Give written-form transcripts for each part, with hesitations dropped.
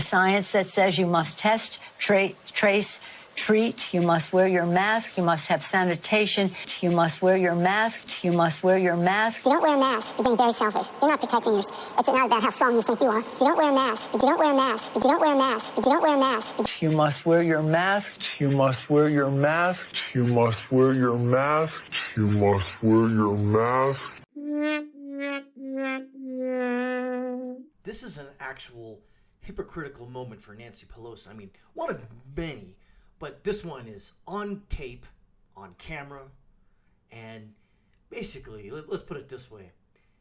Science that says you must test, trace, treat. You must wear your mask. You must have sanitation. You must wear your mask. You must wear your mask. If you don't wear a mask, you're being very selfish. You're not protecting yourself. It's not about how strong you think you are. If you don't wear a mask, if you don't wear a mask, if you don't wear a mask, if you don't wear a mask. You must wear your mask. You must wear your mask. You must wear your mask. You must wear your mask. This is an actual hypocritical moment for Nancy Pelosi. I mean, one of many, but this one is on tape, on camera, and basically, let's put it this way.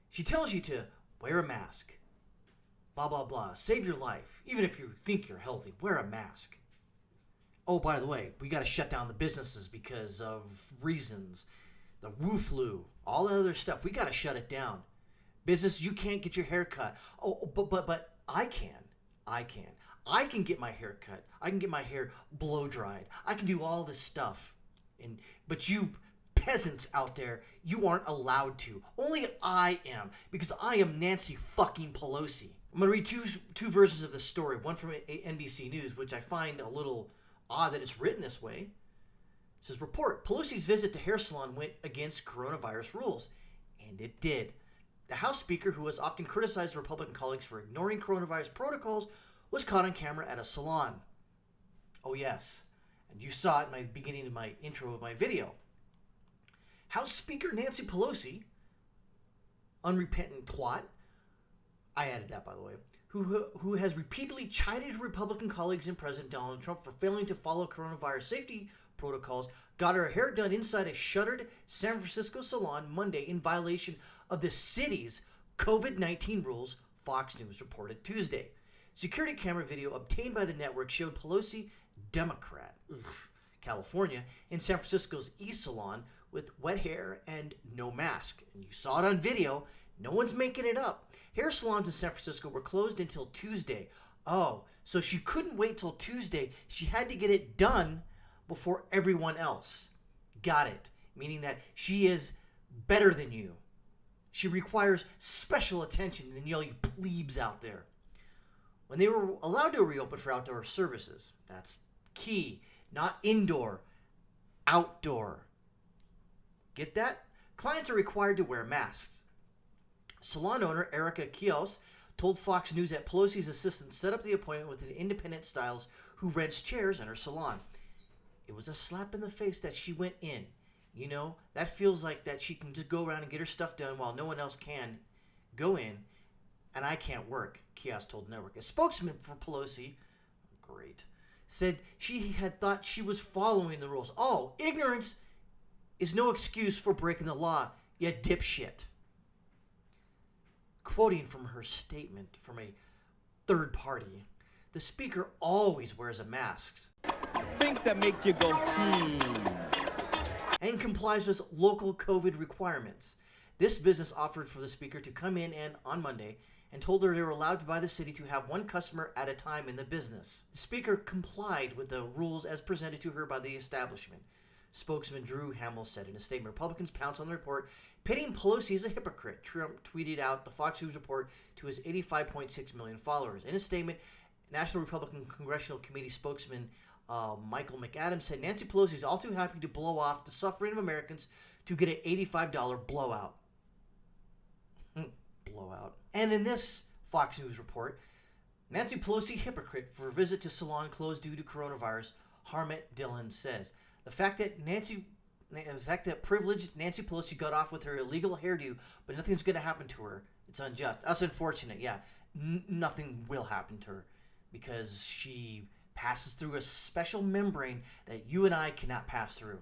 She tells you to wear a mask, blah, blah, blah, save your life. Even if you think you're healthy, wear a mask. Oh, by the way, we got to shut down the businesses because of reasons. The Wu flu, all that other stuff, we got to shut it down. Business, you can't get your hair cut. Oh, but I can. I can get my hair cut. I can get my hair blow dried. I can do all this stuff. But you peasants out there, you aren't allowed to. Only I am, because I am Nancy fucking Pelosi. I'm going to read two versions of the story. One from NBC News, which I find a little odd that it's written this way. It says, report, Pelosi's visit to hair salon went against coronavirus rules. And it did. The House Speaker, who has often criticized Republican colleagues for ignoring coronavirus protocols, was caught on camera at a salon. Oh yes, and you saw it in my beginning of my intro of my video. House Speaker Nancy Pelosi, unrepentant twat, I added that by the way, who has repeatedly chided Republican colleagues and President Donald Trump for failing to follow coronavirus safety protocols, got her hair done inside a shuttered San Francisco salon Monday in violation of the city's COVID-19 rules, Fox News reported Tuesday. Security camera video obtained by the network showed Pelosi, Democrat, California, in San Francisco's East Salon with wet hair and no mask. And you saw it on video. No one's making it up. Hair salons in San Francisco were closed until Tuesday. Oh, so she couldn't wait till Tuesday. She had to get it done before everyone else. Got it. Meaning that she is better than you. She requires special attention than all you plebes out there. When they were allowed to reopen for outdoor services, that's key. Not indoor, outdoor. Get that? Clients are required to wear masks. Salon owner Erica Kios told Fox News that Pelosi's assistant set up the appointment with an independent stylist who rents chairs in her salon. It was a slap in the face that she went in. You know, that feels like that she can just go around and get her stuff done while no one else can go in, and I can't work, Kios told the network. A spokesman for Pelosi, great, said she had thought she was following the rules. Oh, ignorance is no excuse for breaking the law, you dipshit. Quoting from her statement from a third party, the speaker always wears a mask. Things that make you go, and complies with local COVID requirements. This business offered for the speaker to come in and on Monday and told her they were allowed by the city to have one customer at a time in the business. The speaker complied with the rules as presented to her by the establishment. Spokesman Drew Hamill said in a statement, Republicans pounced on the report, pitting Pelosi as a hypocrite. Trump tweeted out the Fox News report to his 85.6 million followers. In a statement, National Republican Congressional Committee spokesman Michael McAdams said Nancy Pelosi is all too happy to blow off the suffering of Americans to get an $85 blowout. Blowout. And in this Fox News report, Nancy Pelosi hypocrite for visit to salon closed due to coronavirus, Harmet Dillon says. The fact that privileged Nancy Pelosi got off with her illegal hairdo, but nothing's going to happen to her, it's unjust. That's unfortunate, yeah. Nothing will happen to her because she passes through a special membrane that you and I cannot pass through.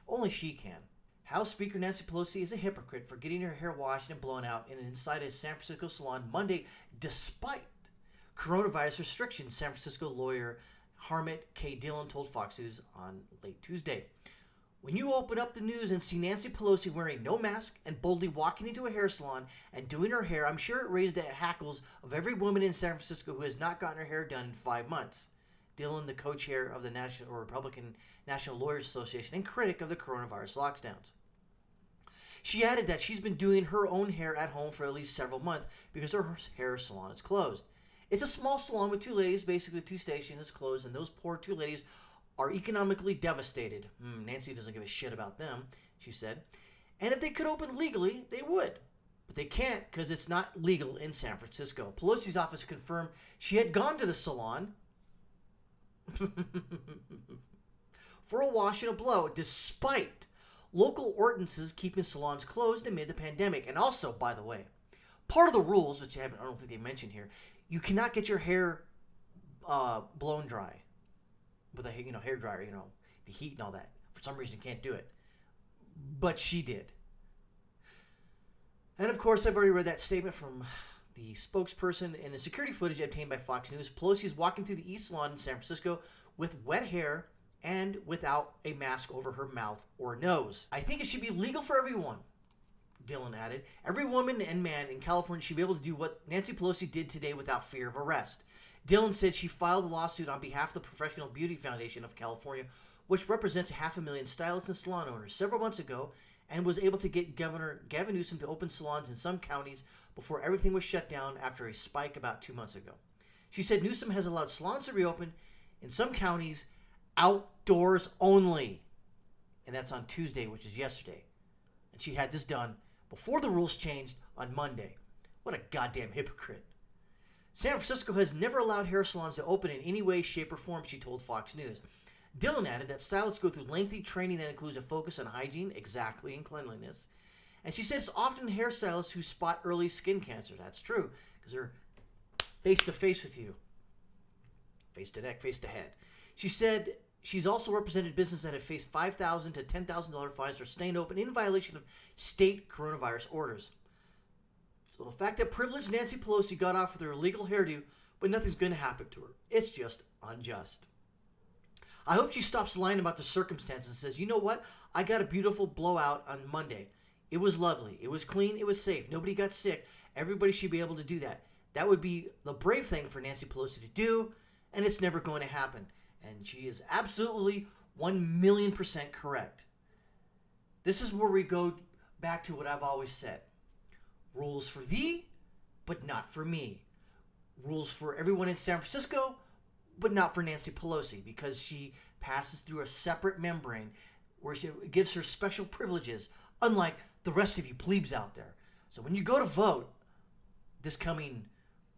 Only she can. House Speaker Nancy Pelosi is a hypocrite for getting her hair washed and blown out inside a San Francisco salon Monday despite coronavirus restrictions, San Francisco lawyer Harmet K. Dillon told Fox News on late Tuesday. When you open up the news and see Nancy Pelosi wearing no mask and boldly walking into a hair salon and doing her hair, I'm sure it raised the hackles of every woman in San Francisco who has not gotten her hair done in 5 months. Dillon, the co-chair of the Republican National Lawyers Association and critic of the coronavirus lockdowns. She added that she's been doing her own hair at home for at least several months because her hair salon is closed. It's a small salon with two ladies, basically two stations closed, and those poor two ladies are economically devastated. Nancy doesn't give a shit about them, she said. And if they could open legally, they would. But they can't because it's not legal in San Francisco. Pelosi's office confirmed she had gone to the salon for a wash and a blow, despite local ordinances keeping salons closed amid the pandemic. And also, by the way, part of the rules, which I don't think they mentioned here, you cannot get your hair blown dry with a hair dryer, the heat and all that. For some reason, you can't do it. But she did. And of course, I've already read that statement from the spokesperson. In the security footage obtained by Fox News, Pelosi is walking through the East Lawn in San Francisco with wet hair and without a mask over her mouth or nose. I think it should be legal for everyone, Dillon added. Every woman and man in California should be able to do what Nancy Pelosi did today without fear of arrest. Dillon said she filed a lawsuit on behalf of the Professional Beauty Foundation of California, which represents 500,000 stylists and salon owners, several months ago, and was able to get Governor Gavin Newsom to open salons in some counties before everything was shut down after a spike about 2 months ago. She said Newsom has allowed salons to reopen in some counties outdoors only. And that's on Tuesday, which is yesterday. And she had this done before the rules changed on Monday. What a goddamn hypocrite. San Francisco has never allowed hair salons to open in any way, shape, or form, she told Fox News. Dillon added that stylists go through lengthy training that includes a focus on hygiene, exactly, and cleanliness. And she said it's often hairstylists who spot early skin cancer. That's true, because they're face-to-face with you. Face to neck, face to head. She said she's also represented businesses that have faced $5,000 to $10,000 fines for staying open in violation of state coronavirus orders. So the fact that privileged Nancy Pelosi got off with her illegal hairdo, but nothing's going to happen to her. It's just unjust. I hope she stops lying about the circumstances and says, you know what? I got a beautiful blowout on Monday. It was lovely. It was clean. It was safe. Nobody got sick. Everybody should be able to do that. That would be the brave thing for Nancy Pelosi to do, and it's never going to happen. And she is absolutely 1,000,000% correct. This is where we go back to what I've always said. Rules for thee, but not for me. Rules for everyone in San Francisco, but not for Nancy Pelosi, because she passes through a separate membrane where it gives her special privileges, unlike the rest of you plebes out there. So when you go to vote this coming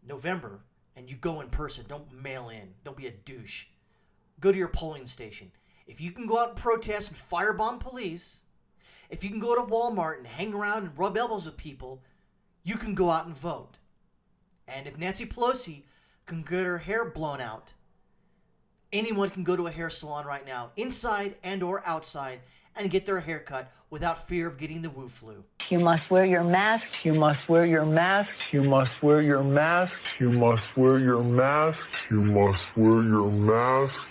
November, and you go in person, don't mail in. Don't be a douche. Go to your polling station. If you can go out and protest and firebomb police, if you can go to Walmart and hang around and rub elbows with people, you can go out and vote. And if Nancy Pelosi can get her hair blown out, anyone can go to a hair salon right now, inside and or outside, and get their hair cut without fear of getting the Wu flu. You must wear your mask. You must wear your mask. You must wear your mask. You must wear your mask. You must wear your mask.